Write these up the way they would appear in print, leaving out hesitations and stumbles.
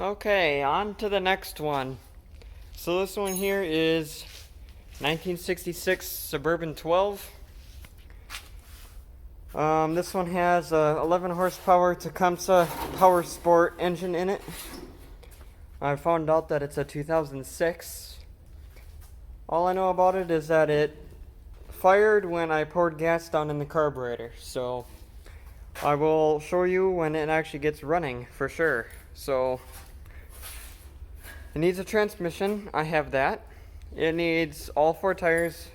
Okay, on to the next one. So this one here is 1966 Suburban 12. This one has a 11 horsepower Tecumseh Power Sport engine in it. I found out that it's a 2006. All I know about it is that it fired when I poured gas down in the carburetor. So I will show you when it actually gets running for sure. So it needs a transmission. I have that. It needs all 4 tires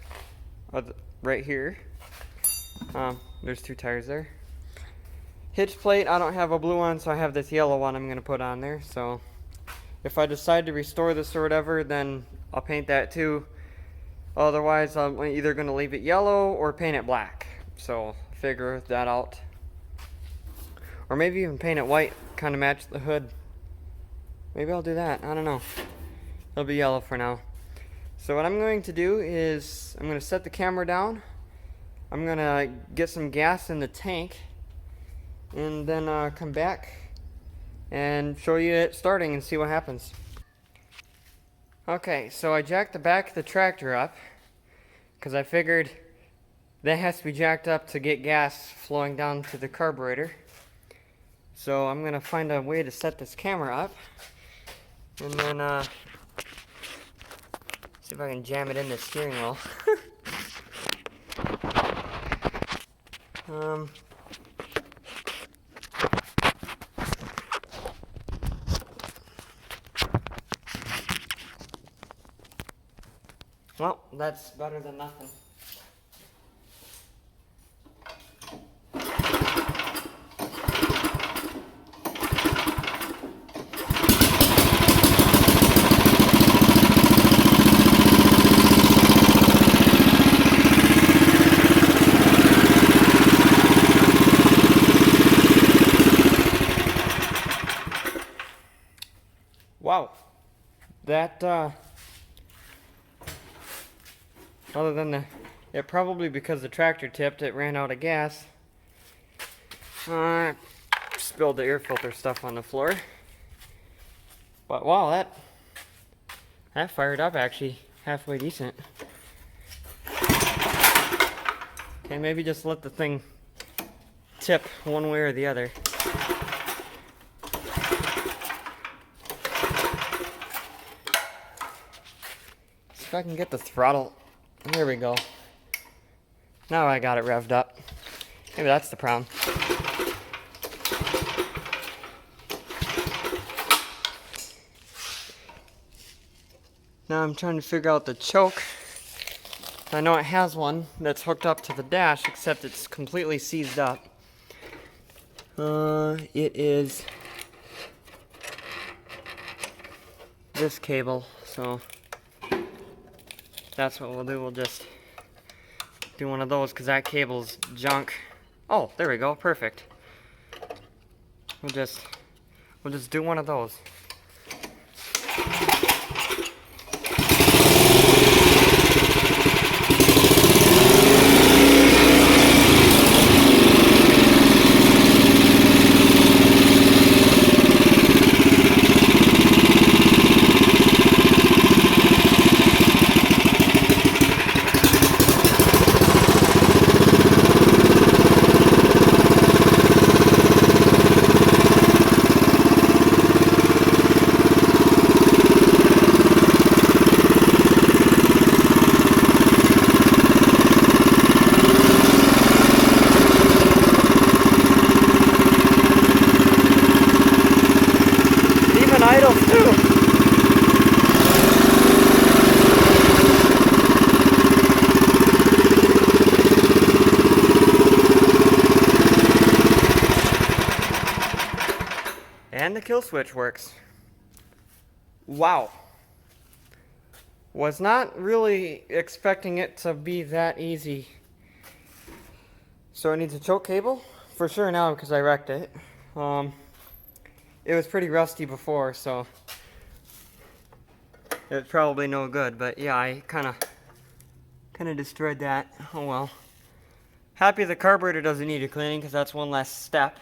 right here. There's 2 tires there. Hitch plate, I don't have a blue one, so I have this yellow one I'm going to put on there. So if I decide to restore this or whatever, then I'll paint that too. Otherwise, I'm either going to leave it yellow or paint it black. So figure that out. Or maybe even paint it white, kind of match the hood. Maybe I'll do that. I don't know. It'll be yellow for now. So what I'm going to do is I'm going to set the camera down. I'm going to get some gas in the tank. And then come back and show you it starting and see what happens. Okay, so I jacked the back of the tractor up because I figured that has to be jacked up to get gas flowing down to the carburetor. So I'm going to find a way to set this camera up and then see if I can jam it in the steering wheel. Well, that's better than nothing. Wow, that, other than it probably because the tractor tipped, it ran out of gas. Spilled the air filter stuff on the floor. But wow, that fired up actually halfway decent. Okay, maybe just let the thing tip one way or the other. If I can get the throttle, there we go. Now I got it revved up. Maybe that's the problem. Now I'm trying to figure out the choke. I know it has one that's hooked up to the dash, except it's completely seized up. It is this cable, so that's what we'll do. We'll just do one of those because that cable's junk. Oh, there we go. Perfect. We'll just do one of those. Idle too. And the kill switch works. Wow. Was not really expecting it to be that easy. So it needs a choke cable for sure now because I wrecked it. It was pretty rusty before, so it's probably no good. But yeah, I kind of destroyed that. Oh well. Happy the carburetor doesn't need a cleaning because that's one less step.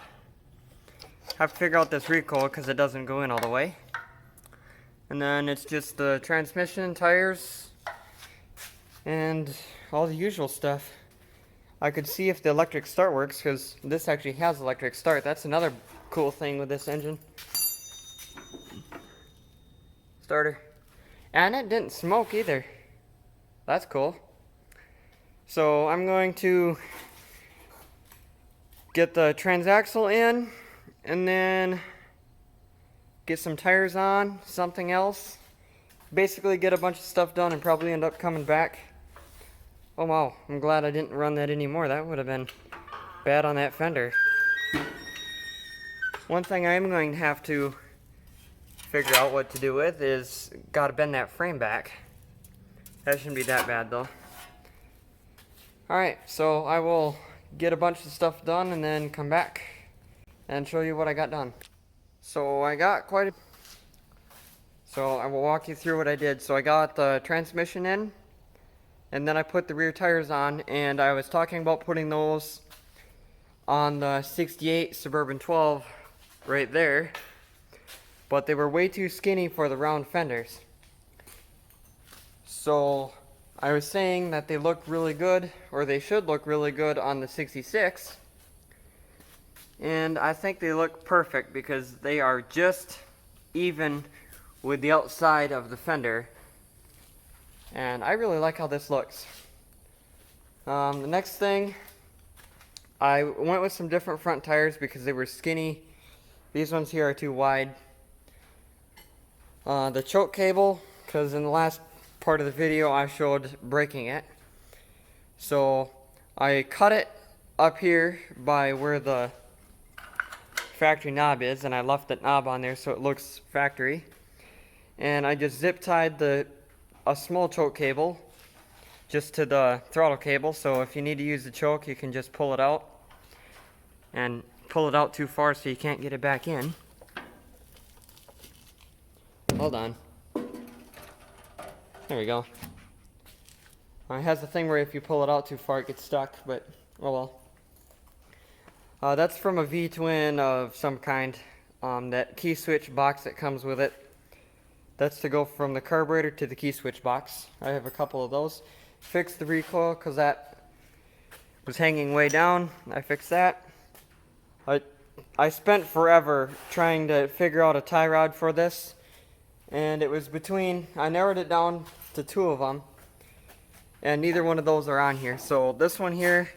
Have to figure out this recoil because it doesn't go in all the way. And then it's just the transmission, tires, and all the usual stuff. I could see if the electric start works, because this actually has electric start. That's another cool thing with this engine. Starter. And it didn't smoke either. That's cool. So I'm going to get the transaxle in, and then get some tires on, something else. Basically get a bunch of stuff done and probably end up coming back. Oh wow, I'm glad I didn't run that anymore. That would have been bad on that fender. One thing I am going to have to figure out what to do with is gotta bend that frame back. That shouldn't be that bad though. Alright, so I will get a bunch of stuff done and then come back and show you what I got done. So I got quite a... So I will walk you through what I did. So I got the transmission in, and then I put the rear tires on, and I was talking about putting those on the 68 Suburban 12 right there, but they were way too skinny for the round fenders. So I was saying that they look really good, or they should look really good on the 66, and I think they look perfect because they are just even with the outside of the fender, and I really like how this looks. The next thing, I went with some different front tires because they were skinny. These ones here are too wide. The choke cable, because in the last part of the video I showed breaking it, so I cut it up here by where the factory knob is, and I left that knob on there so it looks factory. And I just zip tied a small choke cable just to the throttle cable, so if you need to use the choke you can just pull it out, and pull it out too far so you can't get it back in. Hold on. There we go. It has the thing where if you pull it out too far it gets stuck, but oh well. That's from a V-twin of some kind. That key switch box that comes with it. That's to go from the carburetor to the key switch box. I have a couple of those. Fixed the recoil because that was hanging way down. I fixed that. I spent forever trying to figure out a tie rod for this, and it was between, I narrowed it down to two of them, and neither one of those are on here. So this one here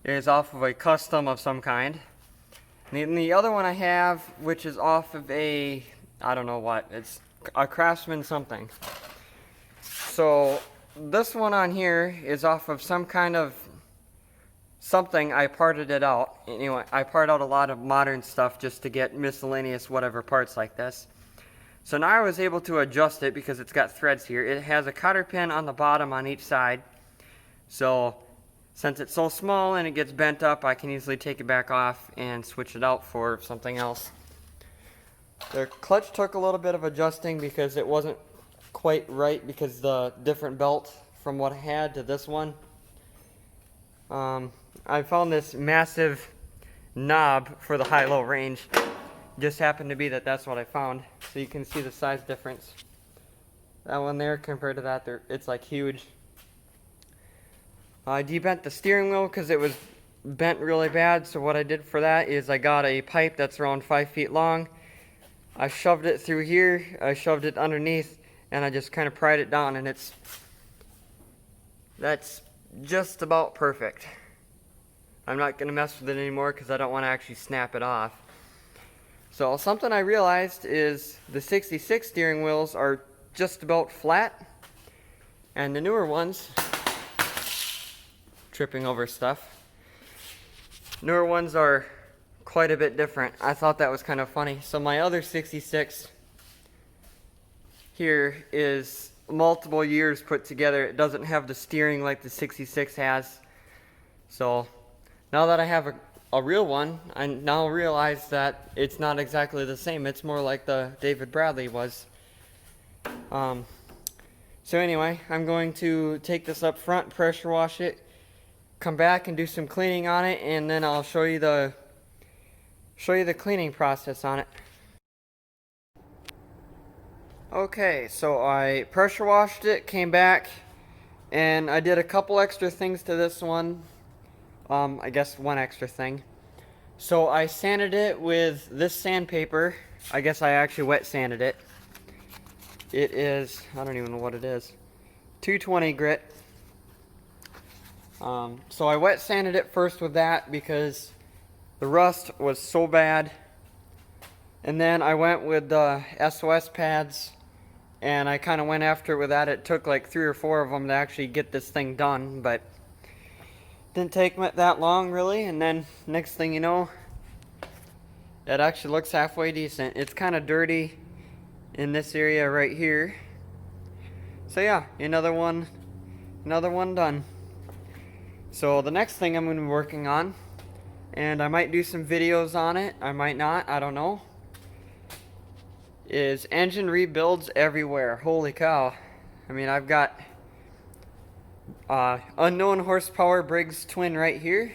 is off of a custom of some kind. And the other one I have, which is off of a, I don't know what, it's a Craftsman something. So this one on here is off of some kind of something. I parted it out. Anyway, I part out a lot of modern stuff just to get miscellaneous whatever parts like this. So now I was able to adjust it because it's got threads here. It has a cotter pin on the bottom on each side. So since it's so small and it gets bent up, I can easily take it back off and switch it out for something else. The clutch took a little bit of adjusting because it wasn't quite right because the different belt from what I had to this one. I found this massive knob for the high-low range. Just happened to be that that's what I found. So you can see the size difference. That one there compared to that, it's like huge. I debent the steering wheel because it was bent really bad. So what I did for that is I got a pipe that's around 5 feet long. I shoved it through here, I shoved it underneath, and I just kind of pried it down, and that's just about perfect. I'm not going to mess with it anymore because I don't want to actually snap it off. So something I realized is the 66 steering wheels are just about flat, and the newer ones, tripping over stuff, newer ones are quite a bit different. I thought that was kind of funny. So my other 66 here is multiple years put together. It doesn't have the steering like the 66 has. So now that I have a real one, I now realize that it's not exactly the same. It's more like the David Bradley was. So anyway, I'm going to take this up front, pressure wash it, come back and do some cleaning on it, and then I'll show you the cleaning process on it. Okay, so I pressure washed it, came back, and I did a couple extra things to this one. I guess one extra thing. So I sanded it with this sandpaper. I guess I actually wet sanded it. It is, I don't even know what it is, 220 grit. So I wet sanded it first with that because the rust was so bad. And then I went with the SOS pads, and I kind of went after it with that. It took like 3 or 4 of them to actually get this thing done, but didn't take that long really. And then next thing you know, it actually looks halfway decent. It's kind of dirty in this area right here. So yeah, another one done. So the next thing I'm going to be working on, and I might do some videos on it, I might not, I don't know, is engine rebuilds everywhere. Holy cow. I mean, I've got unknown horsepower Briggs twin right here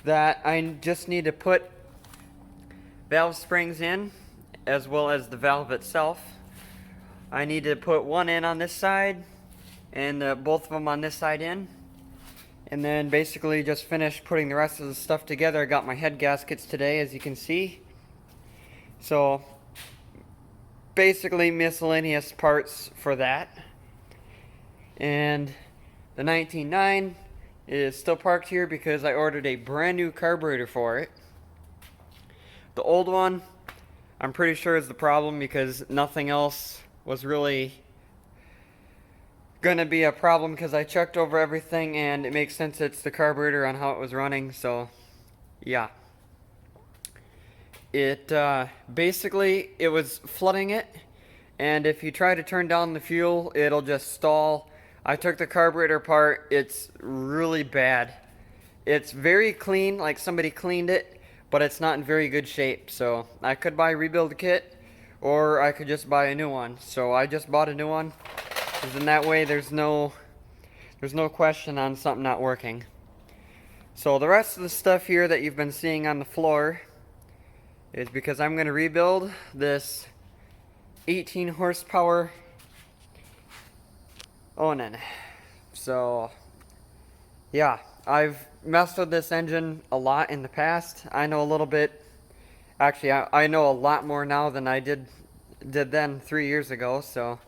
that I just need to put valve springs in, as well as the valve itself. I need to put one in on this side and both of them on this side in, and then basically just finish putting the rest of the stuff together. I got my head gaskets today, as you can see. So basically miscellaneous parts for that. And the 19.9 is still parked here because I ordered a brand new carburetor for it. The old one, I'm pretty sure is the problem because nothing else was really gonna be a problem, because I checked over everything and it makes sense it's the carburetor on how it was running. So yeah, it basically it was flooding it, and if you try to turn down the fuel, it'll just stall. I took the carburetor apart. It's really bad. It's very clean, like somebody cleaned it, but it's not in very good shape. So I could buy a rebuild kit, or I could just buy a new one. So I just bought a new one, because in that way there's no question on something not working. So the rest of the stuff here that you've been seeing on the floor is because I'm going to rebuild this 18 horsepower Onan. So yeah, I've messed with this engine a lot in the past. I know a little bit. Actually, I know a lot more now than I did then 3 years ago. So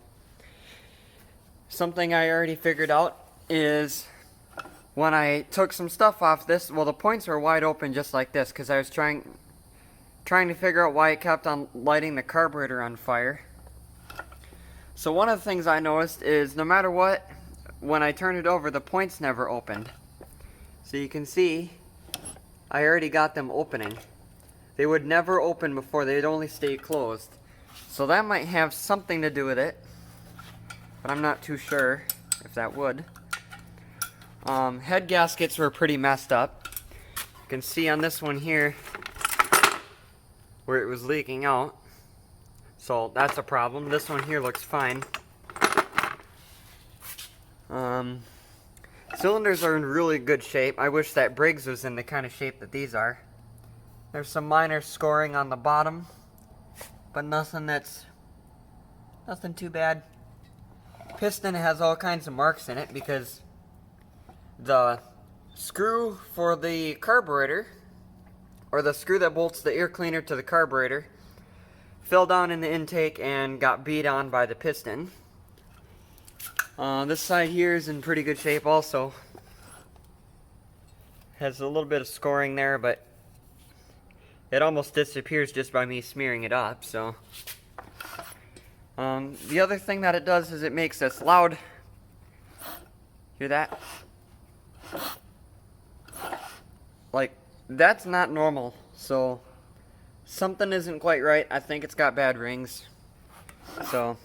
something I already figured out is when I took some stuff off this, well, the points were wide open just like this because I was trying to figure out why it kept on lighting the carburetor on fire. So one of the things I noticed is no matter what, when I turned it over, the points never opened. So you can see I already got them opening. They would never open before, they'd only stay closed. So that might have something to do with it, but I'm not too sure if that would. Head gaskets were pretty messed up. You can see on this one here where it was leaking out. So that's a problem. This one here looks fine. Cylinders are in really good shape. I wish that Briggs was in the kind of shape that these are. There's some minor scoring on the bottom, but nothing too bad. Piston has all kinds of marks in it because the screw for the carburetor, or the screw that bolts the air cleaner to the carburetor, fell down in the intake and got beat on by the piston. This side here is in pretty good shape also. Has a little bit of scoring there, but it almost disappears just by me smearing it up. So the other thing that it does is it makes this loud, hear that? Like, that's not normal. So something isn't quite right. I think it's got bad rings. So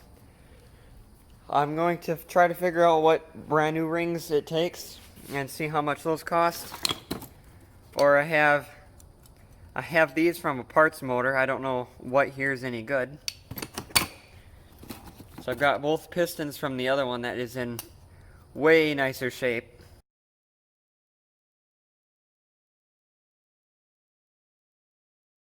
I'm going to try to figure out what brand new rings it takes and see how much those cost. Or I have these from a parts motor. I don't know what here is any good. So I've got both pistons from the other one that is in way nicer shape.